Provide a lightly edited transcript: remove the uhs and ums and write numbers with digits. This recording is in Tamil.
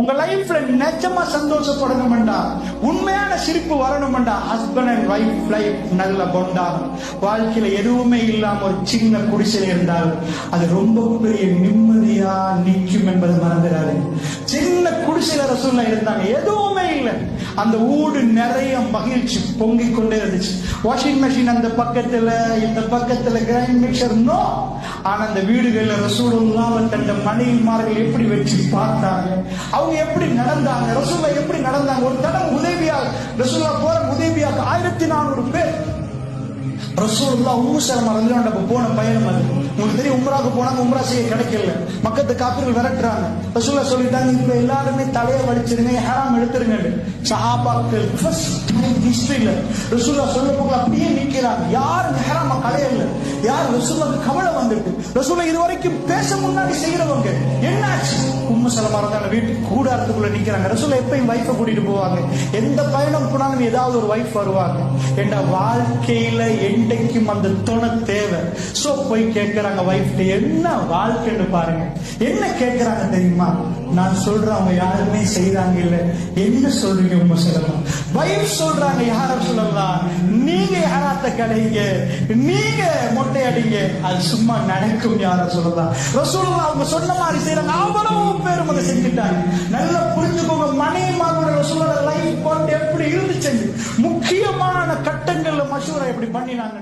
உங்க லைஃப்ல நிஜமா சந்தோஷப்படணும்டா, உண்மையான சிரிப்பு வரணும்டா, ஹஸ்பண்ட் அண்ட் வைஃப் லைஃப் நல்ல பொண்டாகும். வாழ்க்கையில எதுவுமே இல்லாம ஒரு சின்ன குடிசையில் இருந்தால் அது ரொம்ப பெரிய நிம்மதியா நிற்கும் என்பதை மறந்துடாது. சின்ன குடிசையில ரசூலுல்லாஹ் இருந்தாங்க, எதுவுமே இல்லை, அந்த ஊடு நிறைய மகிழ்ச்சி பொங்கிக் கொண்டே இருந்துச்சு. வாஷிங் மெஷின் அந்த பக்கத்துல, இந்த பக்கத்துல கிரைண்ட் மிக்சர் நோ. ஆனா அந்த வீடுகள்ல ரசூலுல்லாஹ் கண்ட மனைவிமார்கள் எப்படி வச்சு பார்த்தாங்க, அவங்க எப்படி நடந்தாங்க, ரசூலுல்லாஹ் எப்படி நடந்தாங்க. ஒரு தடவை உதவியா ரசூலுல்லாஹ் போற உதவியாக 1400 பேர் ரசூலுல்லாஹ் உம்மு சலமா ரலியல்லாஹு போன பயணம் அது. உங்களுக்கு தெரியும், உம்ராக்கு போனாங்க, உம்ரா செய்ய கிடைக்கல, மக்கத்து காபிர்கள் விரட்டுறாங்க. ரசூலுல்லாஹ் சொல்லிட்டாங்க, இப்ப எல்லாருமே தலையை வலிச்சிருங்க, ஹராம் எடுத்துருங்க. சஹாபாக்கள் ஃபர்ஸ்ட் டைம் ஹிஸ்டரியில ரசூலுல்லாஹ் சொல்ல போக அப்படியே நிக்கிறாங்க. யார் ஹராம களையல, யார் ரசூலுல்லாஹ் கவலை வந்துட்டு ரசூலுல்லாஹ் இதுவரைக்கும் பேச முன்னாடி செய்யறவங்க என்னாச்சு. உம்மு சலமா ரலியல்லாஹு வீட்டுக்கு கூடாரத்துக்குள்ள நிக்கிறாங்க. ரசூலுல்லாஹ் எப்பயும் வைஃபை கூட்டிட்டு போவாங்க, எந்த பயணம் போனாலும் ஏதாவது ஒரு வைஃப் வருவாங்க. என்ற வாழ்க்கையில என்றைக்கும் அந்த துணை தேவை. சோ போய் கேட்கிறாங்க வைஃப், என்ன வாழ்க்கைன்னு பாருங்க, என்ன கேட்கிறாங்க தெரியுமா? நான் சொல்றேன், அவங்க யாருமே செய்யறாங்க இல்ல, என்ன சொல்றீங்க உம்மு சலமா? வைஃப் சொல்றாங்க, யார சொல்லலாம், நீங்க யாராத்த கடைங்க, நீங்க மொட்டை அடிங்க, அது சும்மா நடக்கும், யார சொல்லலாம். ரசூலுல்லாஹ் அவங்க சொன்ன மாதிரி செய்யறாங்க, அவ்வளவு பேரும் அதை செஞ்சுட்டாங்க. நல்லா புரிஞ்சுக்கோங்க, மனைவிமாரோட ரசூலுல்லாஹ் லைஃப் பார்த்து எப்படி இருந்துச்சு, முக்கியமான கட்டங்கள்ல மஷூரா எப்படி பண்ணினாங்க.